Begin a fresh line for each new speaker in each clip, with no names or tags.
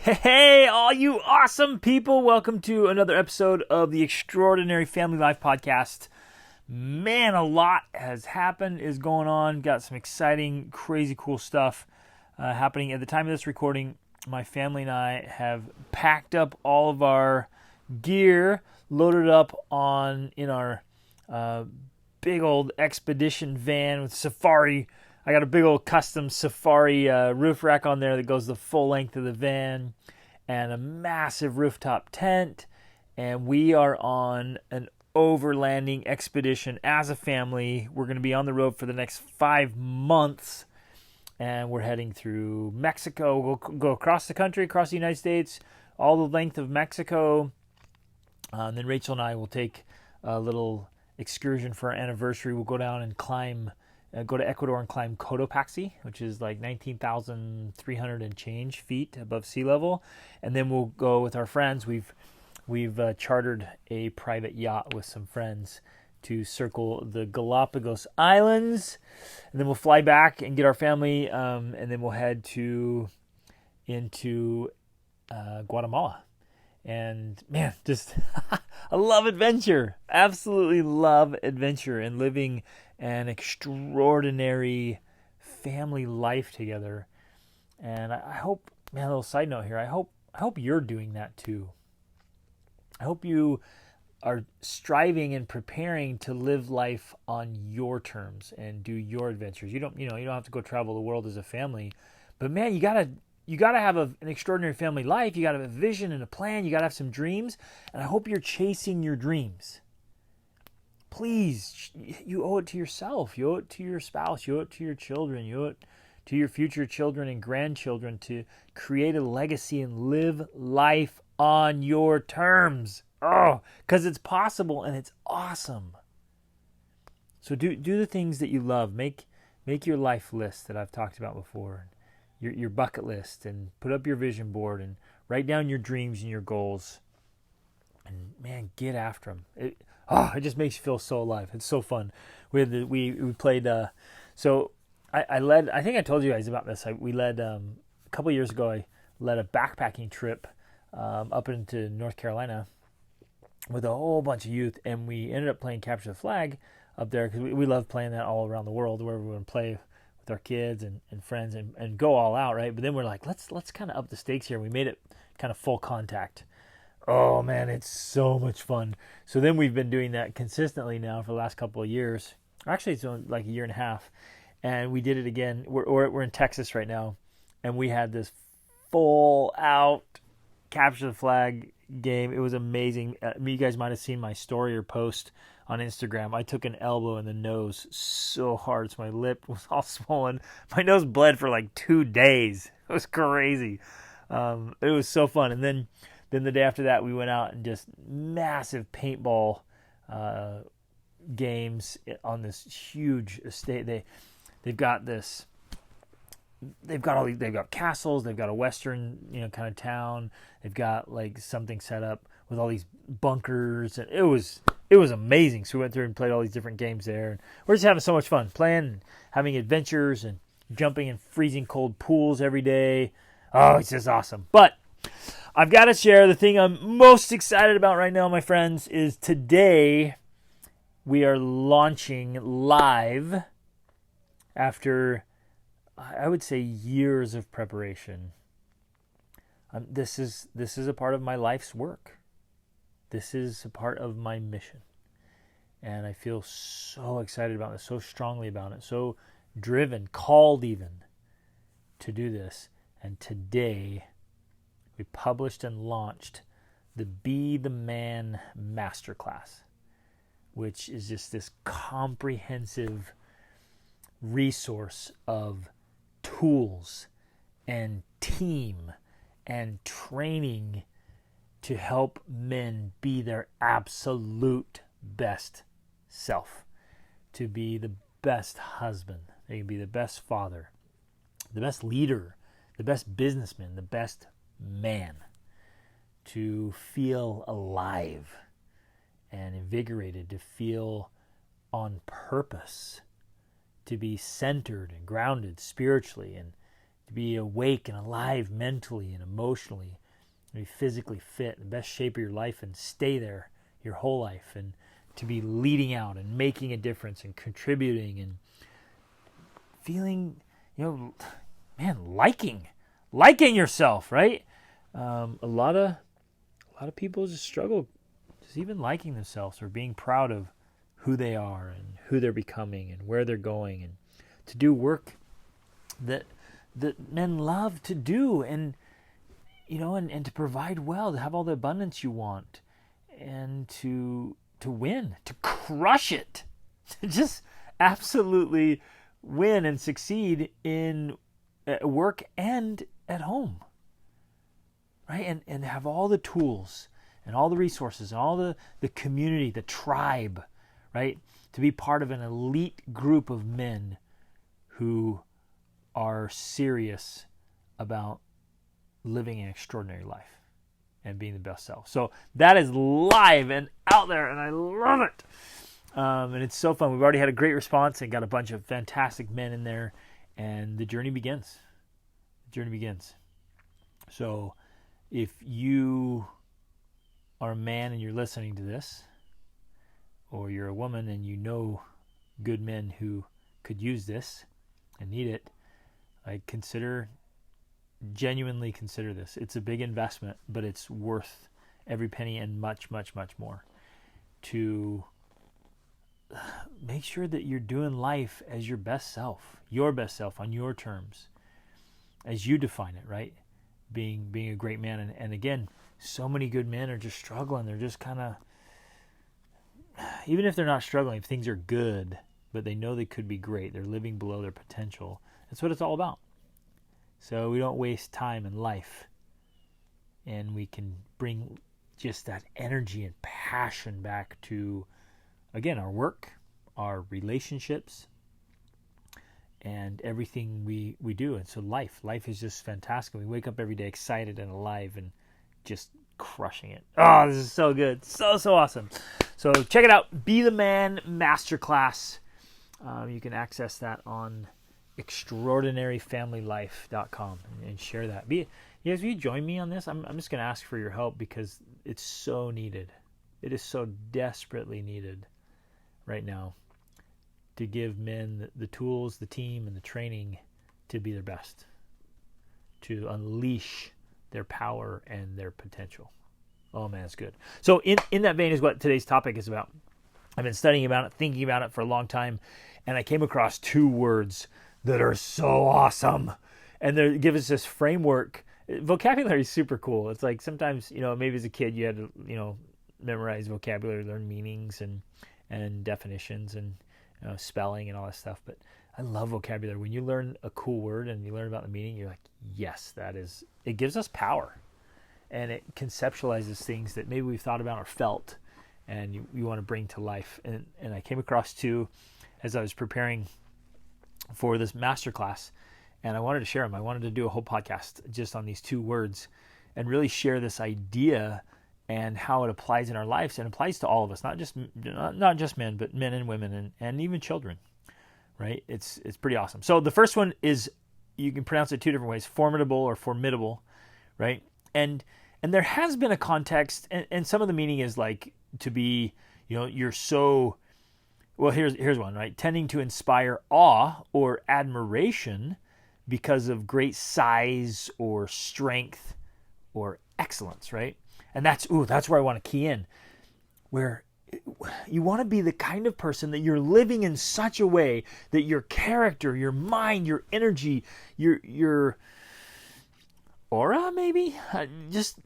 Hey, all you awesome people. Welcome to another episode of the Extraordinary Family Life Podcast. Man, a lot has happened, is going on. Got some exciting, crazy cool stuff happening. At the time of this recording, my family and I have packed up all of our gear, loaded up in our big old expedition van with safari. I got a big old custom safari roof rack on there that goes the full length of the van and a massive rooftop tent. And we are on an overlanding expedition as a family. We're going to be on the road for the next 5 months. And we're heading through Mexico. We'll go across the country, across the United States, all the length of Mexico. And then Rachel and I will take a little excursion for our anniversary. We'll go down and go to Ecuador and climb Cotopaxi, which is like 19,300 and change feet above sea level. And then we'll go with our friends. We've chartered a private yacht with some friends to circle the Galapagos Islands. And then we'll fly back and get our family, and then we'll head into Guatemala. And man, just I love adventure. Absolutely love adventure and living an extraordinary family life together. And I hope, man, a little side note here, I hope you're doing that too. I hope you are striving and preparing to live life on your terms and do your adventures. You don't have to go travel the world as a family, but man, you gotta have an extraordinary family life. You gotta have a vision and a plan. You gotta have some dreams, and I hope you're chasing your dreams. Please, you owe it to yourself. You owe it to your spouse. You owe it to your children. You owe it to your future children and grandchildren to create a legacy and live life on your terms. Oh, because it's possible and it's awesome. So do the things that you love. Make your life list that I've talked about before. Your bucket list, and put up your vision board and write down your dreams and your goals. And man, get after them. It just makes you feel so alive. It's so fun. We played. So I led. I think I told you guys about this. We led a couple of years ago. I led a backpacking trip up into North Carolina with a whole bunch of youth, and we ended up playing capture the flag up there because we love playing that all around the world, wherever we want to play with our kids and friends and go all out, right? But then we're like, let's kind of up the stakes here. We made it kind of full contact. Oh man, it's so much fun. So then we've been doing that consistently now for the last couple of years. Actually, it's only like a year and a half. And we did it again. We're in Texas right now, and we had this full out capture the flag game. It was amazing. You guys might have seen my story or post on Instagram. I took an elbow in the nose so hard, so my lip was all swollen. My nose bled for like 2 days. It was crazy. It was so fun. And then the day after that, we went out and just massive paintball games on this huge estate. They've got castles. They've got a western kind of town. They've got like something set up with all these bunkers, and it was amazing. So we went through and played all these different games there, and we're just having so much fun playing, and having adventures, and jumping in freezing cold pools every day. Oh, it's just awesome. But I've got to share the thing I'm most excited about right now, my friends, is today we are launching live after, I would say, years of preparation. This is a part of my life's work. This is a part of my mission. And I feel so excited about it, so strongly about it, so driven, called even to do this. And today we published and launched the Be the Man Masterclass, which is just this comprehensive resource of tools and team and training to help men be their absolute best self, to be the best husband, they can be the best father, the best leader, the best businessman, the best man, to feel alive and invigorated, to feel on purpose, to be centered and grounded spiritually, and to to be awake and alive mentally and emotionally, to be physically fit, in the best shape of your life, and stay there your whole life, and to be leading out and making a difference and contributing and feeling, liking yourself, right? A lot of people just struggle just even liking themselves or being proud of who they are and who they're becoming and where they're going, and to do work that men love to do, and and to provide well, to have all the abundance you want, and to win, to crush it, to just absolutely win and succeed in work and at home, right? And have all the tools and all the resources and all the community, the tribe, right? To be part of an elite group of men who are serious about living an extraordinary life and being the best self. So that is live and out there, and I love it. And it's so fun. We've already had a great response and got a bunch of fantastic men in there, and the journey begins. So if you are a man and you're listening to this, or you're a woman and you know good men who could use this and need it, genuinely consider this. It's a big investment, but it's worth every penny and much, much, much more, to make sure that you're doing life as your best self on your terms, as you define it, right? Being a great man. And again, so many good men are just struggling. They're just kind of, even if they're not struggling, if things are good, but they know they could be great, they're living below their potential. That's what it's all about. So we don't waste time in life, and we can bring just that energy and passion back to, again, our work, our relationships, and everything we do. And so life is just fantastic. We wake up every day excited and alive and just crushing it. Oh, this is so good. So awesome. So check it out. Be the Man Masterclass. You can access that on extraordinaryfamilylife.com and share that. You guys, will you join me on this? I'm just going to ask for your help, because it's so needed. It is so desperately needed right now, to give men the tools, the team, and the training to be their best, to unleash their power and their potential. Oh man, it's good. So in that vein is what today's topic is about. I've been studying about it, thinking about it for a long time, and I came across two words that are so awesome, and they give us this framework. Vocabulary is super cool. It's like sometimes, maybe as a kid you had to, memorize vocabulary, learn meanings and definitions and spelling and all that stuff. But I love vocabulary. When you learn a cool word and you learn about the meaning, you're like, yes, it gives us power, and it conceptualizes things that maybe we've thought about or felt, and you want to bring to life. And I came across two as I was preparing for this masterclass, and I wanted to share them. I wanted to do a whole podcast just on these two words and really share this idea and how it applies in our lives, and applies to all of us, not just men, but men and women and even children, right? It's pretty awesome. So the first one is, you can pronounce it two different ways: formidable or formidable, right? And there has been a context, and some of the meaning is like to be, you're so, well, here's one, right? Tending to inspire awe or admiration because of great size or strength or excellence, right? And that's where I want to key in, where you want to be the kind of person that you're living in such a way that your character, your mind, your energy, your aura, maybe, just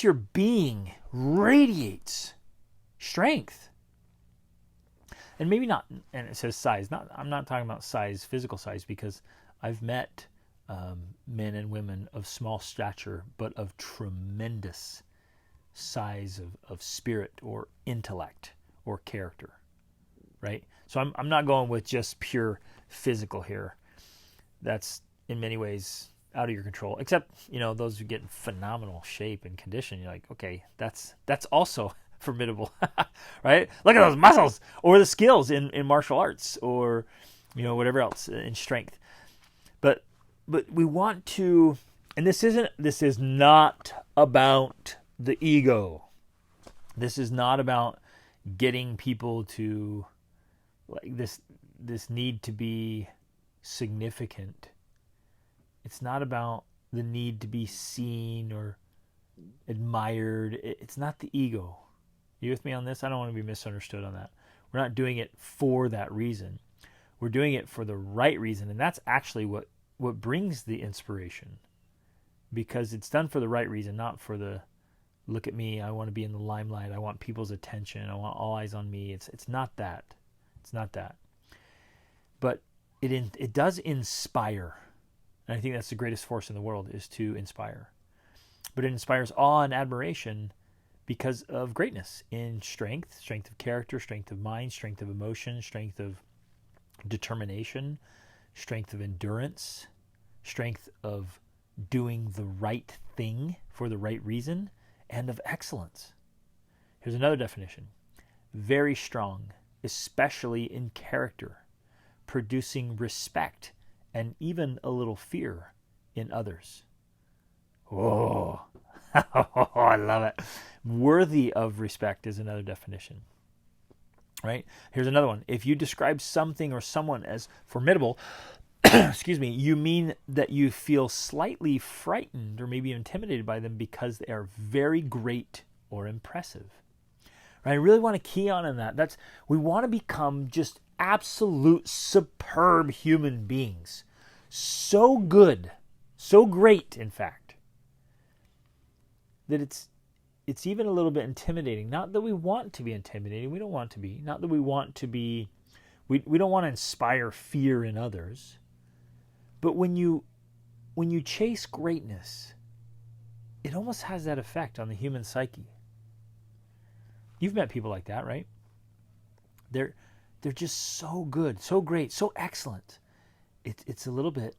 your being radiates strength. And maybe not, and it says size. I'm not talking about size, physical size, because I've met men and women of small stature, but of tremendous size of spirit or intellect or character, right? So I'm not going with just pure physical here. That's in many ways out of your control, except, those who get in phenomenal shape and condition. You're like, okay, that's also formidable, right? Look at those muscles, or the skills in martial arts, or, whatever else in strength. But we want to, and this is not about the ego. This is not about getting people to like this need to be significant. It's not about the need to be seen or admired. It's not the ego. You with me on this? I don't want to be misunderstood on that. We're not doing it for that reason. We're doing it for the right reason, and that's actually what brings the inspiration, because it's done for the right reason, not for the look at me, I want to be in the limelight, I want people's attention, I want all eyes on me. It's not that. It's not that. But it does inspire. And I think that's the greatest force in the world, is to inspire. But it inspires awe and admiration because of greatness in strength of character, strength of mind, strength of emotion, strength of determination, strength of endurance, strength of doing the right thing for the right reason, and of excellence. Here's another definition. Very strong, especially in character, producing respect and even a little fear in others. Oh, I love it. Worthy of respect is another definition. Right? Here's another one. If you describe something or someone as formidable, excuse me, you mean that you feel slightly frightened or maybe intimidated by them because they are very great or impressive. Right? I really want to key on that. We want to become just absolute superb human beings. So good, so great, in fact, that it's even a little bit intimidating. Not that we want to be intimidating. We don't want to be. Not that we want to be. We don't want to inspire fear in others. But when you chase greatness, it almost has that effect on the human psyche. You've met people like that, right? They're just so good, so great, so excellent. It's a little bit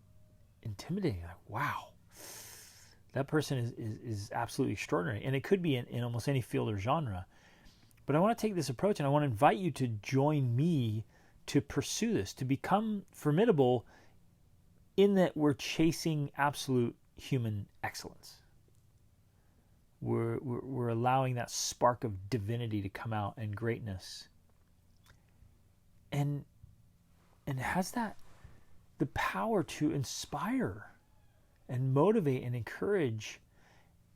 intimidating. Like, wow, that person is absolutely extraordinary. And it could be in almost any field or genre. But I want to take this approach, and I want to invite you to join me to pursue this, to become formidable, in that we're chasing absolute human excellence. We're allowing that spark of divinity to come out, and greatness. And it has the power to inspire and motivate and encourage.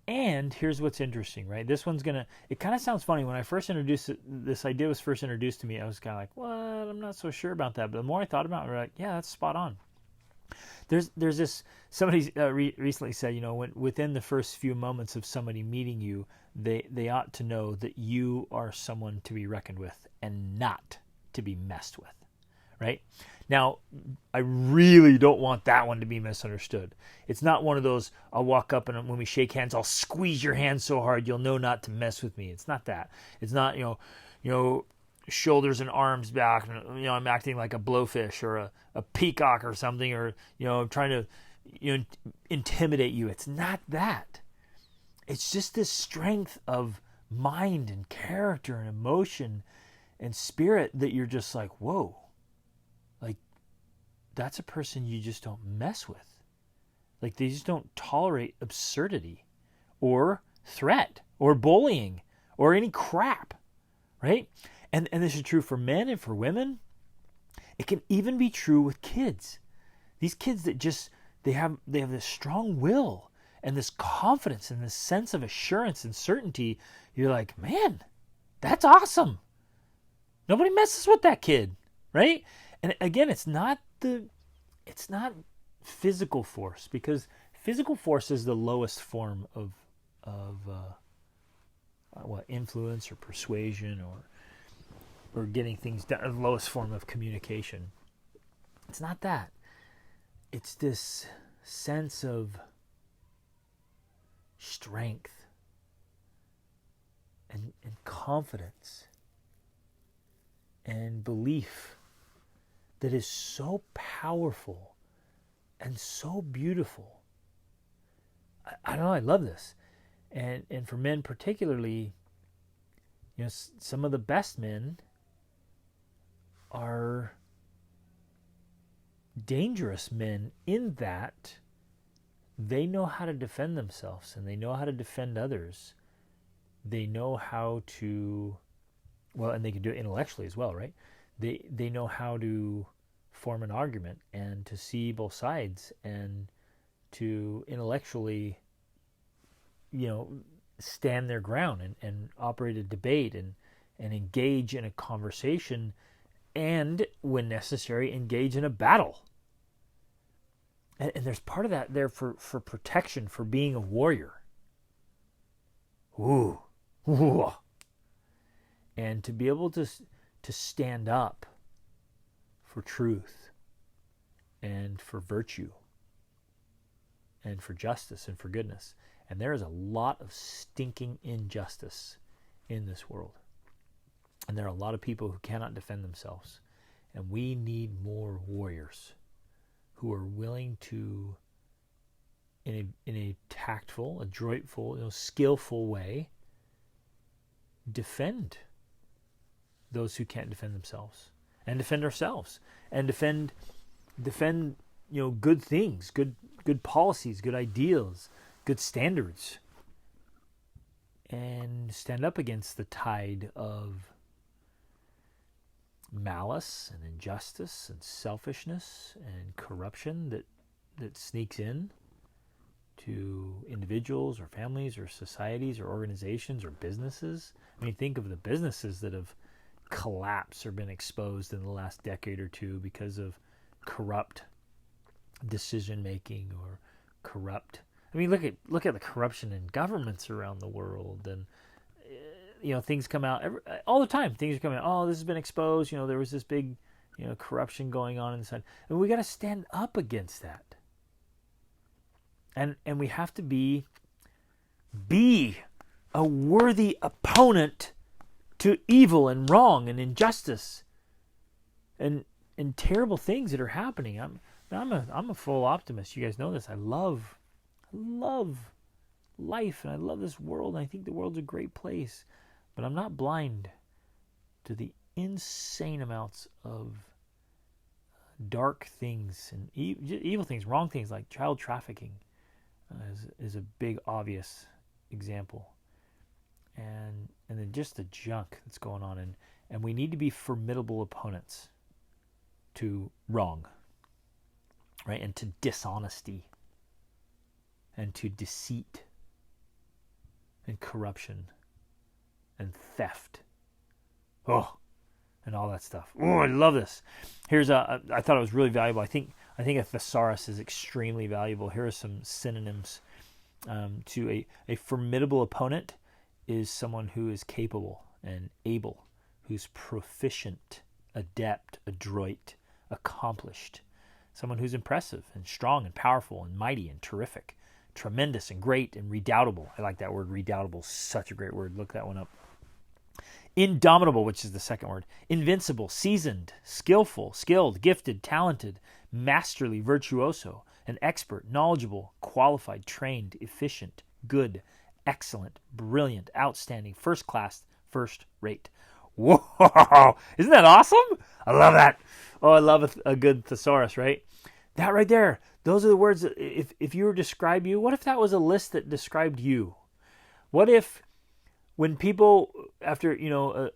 And here's what's interesting, right? This one's it kind of sounds funny. When I first introduced it, this idea was first introduced to me, I was kind of like, what? I'm not so sure about that. But the more I thought about it, we're like, yeah, that's spot on. There's this, somebody recently said, within the first few moments of somebody meeting you, they ought to know that you are someone to be reckoned with and not to be messed with, right? Now, I really don't want that one to be misunderstood. It's not one of those, I'll walk up and when we shake hands, I'll squeeze your hand so hard you'll know not to mess with me. It's not that. It's not, shoulders and arms back, and I'm acting like a blowfish or a peacock or something, or trying to intimidate you. It's not that. It's just this strength of mind and character and emotion and spirit that you're just like, whoa, like that's a person you just don't mess with. Like they just don't tolerate absurdity or threat or bullying or any crap, right? And this is true for men and for women. It can even be true with kids. These kids that just, they have this strong will and this confidence and this sense of assurance and certainty. You're like, man, that's awesome. Nobody messes with that kid, right? And again, it's not physical force, because physical force is the lowest form of influence or persuasion or getting things done, the lowest form of communication. It's not that. It's this sense of strength and confidence and belief that is so powerful and so beautiful. I don't know, I love this. And for men particularly, some of the best men are dangerous men in that they know how to defend themselves and they know how to defend others. They know how to, well, and they can do it intellectually as well, right? They know how to form an argument and to see both sides and to intellectually, stand their ground and operate a debate and engage in a conversation and, when necessary, engage in a battle. And there's part of that there for protection, for being a warrior. Ooh. Ooh. And to be able to stand up for truth and for virtue and for justice and for goodness. And there is a lot of stinking injustice in this world. And there are a lot of people who cannot defend themselves. And we need more warriors who are willing to, in a tactful, adroitful, skillful way, defend those who can't defend themselves, and defend ourselves, and defend good things, good policies, good ideals, good standards, and stand up against the tide of malice and injustice and selfishness and corruption that sneaks in to individuals or families or societies or organizations or businesses. I mean, think of the businesses that have collapsed or been exposed in the last decade or two because of corrupt decision making or corrupt. I mean, look at the corruption in governments around the world, and things come out all the time. Things are coming out. Oh, this has been exposed. There was this big, corruption going on inside, and we got to stand up against that. And we have to be a worthy opponent to evil and wrong and injustice and terrible things that are happening. I'm a full optimist. You guys know this. I love life, and I love this world, and I think the world's a great place. But I'm not blind to the insane amounts of dark things and evil things, wrong things, like child trafficking is a big obvious example. And then just the junk that's going on. And we need to be formidable opponents to wrong, right? And to dishonesty and to deceit and corruption and theft. Oh, and all that stuff. Oh, I love this. I thought it was really valuable. I think a thesaurus is extremely valuable. Here are some synonyms to a formidable opponent. Is someone who is capable and able, who's proficient, adept, adroit, accomplished. Someone who's impressive and strong and powerful and mighty and terrific, tremendous and great and redoubtable. I like that word, redoubtable, such a great word. Look that one up. Indomitable, which is the second word. Invincible, seasoned, skillful, skilled, gifted, talented, masterly, virtuoso, an expert, knowledgeable, qualified, trained, efficient, good, excellent, brilliant, outstanding, first class, first rate. Whoa! Isn't that awesome? I love that. Oh, I love a good thesaurus, right? That right there. Those are the words that if you were to describe you, what if that was a list that described you? What if when people, after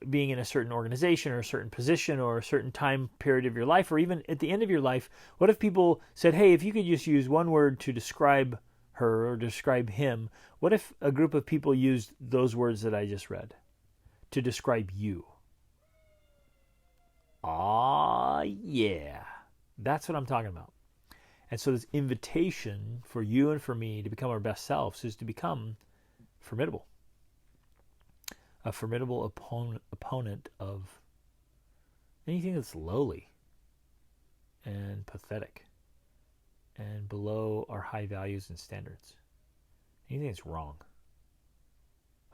being in a certain organization or a certain position or a certain time period of your life, or even at the end of your life, what if people said, hey, if you could just use one word to describe her or describe him, what if a group of people used those words that I just read to describe you? Ah, yeah. That's what I'm talking about. And so this invitation for you and for me to become our best selves is to become formidable. A formidable opponent of anything that's lowly and pathetic and below our high values and standards. Anything that's wrong.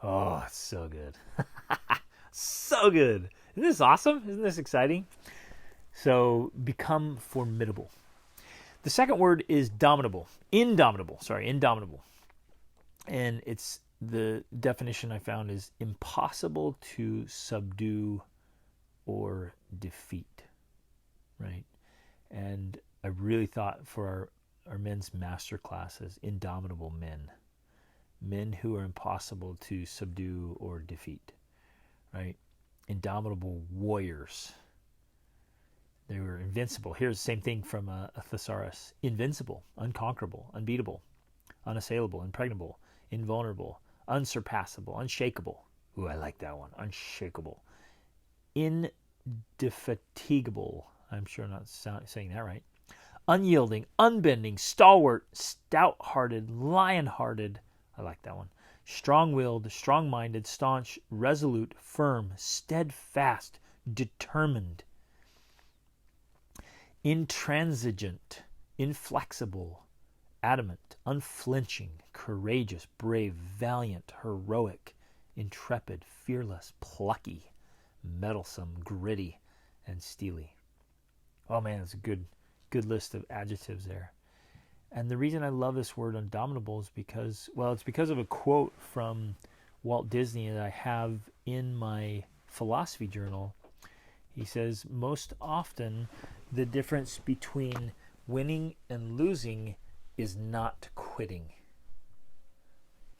Oh, it's so good. So good. Isn't this awesome? Isn't this exciting? So become formidable. The second word is indomitable. Indomitable. And it's the definition I found is impossible to subdue or defeat, right? And I really thought for our men's master classes, Indomitable Men. Men who are impossible to subdue or defeat, right? Indomitable warriors. They were invincible. Here's the same thing from a thesaurus. Invincible, unconquerable, unbeatable, unassailable, impregnable, invulnerable, unsurpassable, unshakable. Ooh, I like that one. Unshakable. Indefatigable. I'm sure I'm not saying that right. Unyielding, unbending, stalwart, stout-hearted, lion-hearted. I like that one. Strong-willed, strong-minded, staunch, resolute, firm, steadfast, determined. Intransigent, inflexible, adamant, unflinching, courageous, brave, valiant, heroic, intrepid, fearless, plucky, meddlesome, gritty, and steely. Oh man, it's a good list of adjectives there. And the reason I love this word indomitable is because, well, it's because of a quote from Walt Disney that I have in my philosophy journal. He says, most often the difference between winning and losing is not quitting.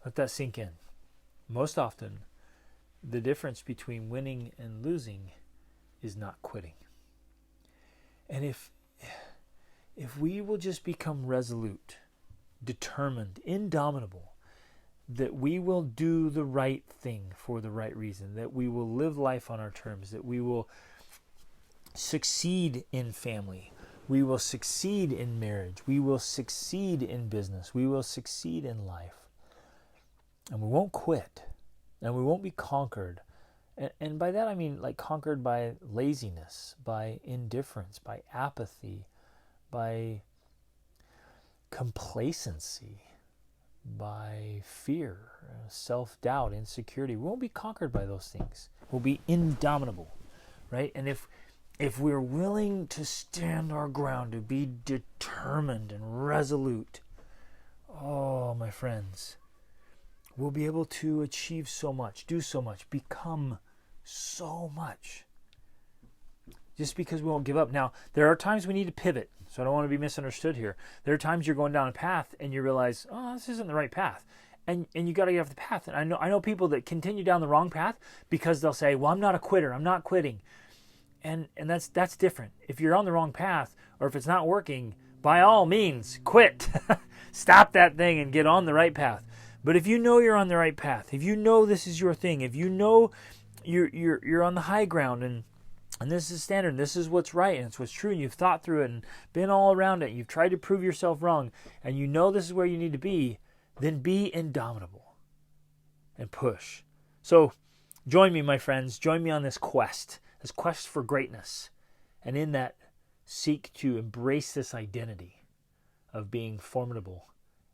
Let that sink in. Most often the difference between winning and losing is not quitting. And if we will just become resolute, determined, indomitable, that we will do the right thing for the right reason, that we will live life on our terms, that we will succeed in family, we will succeed in marriage, we will succeed in business, we will succeed in life. And we won't quit, and we won't be conquered. And by that I mean like conquered by laziness, by indifference, by apathy, by complacency, by fear, self-doubt, insecurity. We won't be conquered by those things. We'll be indomitable, right? And if we're willing to stand our ground, to be determined and resolute, oh, my friends, we'll be able to achieve so much, do so much, become so much. Just because we won't give up. Now, there are times we need to pivot, so I don't want to be misunderstood here. There are times you're going down a path and you realize, oh, this isn't the right path. And you got to get off the path. And I know people that continue down the wrong path because they'll say, well, I'm not a quitter. I'm not quitting. And that's different. If you're on the wrong path or if it's not working, by all means, quit. Stop that thing and get on the right path. But if you know you're on the right path, if you know this is your thing, if you know you're on the high ground and this is standard, and this is what's right, and it's what's true, and you've thought through it and been all around it, and you've tried to prove yourself wrong, and you know this is where you need to be, then be indomitable and push. So join me, my friends. Join me on this quest for greatness. And in that, seek to embrace this identity of being formidable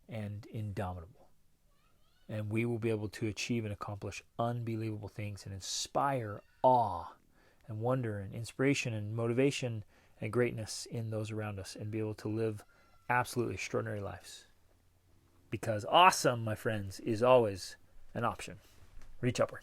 and indomitable. And we will be able to achieve and accomplish unbelievable things and inspire awe and wonder and inspiration and motivation and greatness in those around us, and be able to live absolutely extraordinary lives. Because awesome, my friends, is always an option. Reach upward.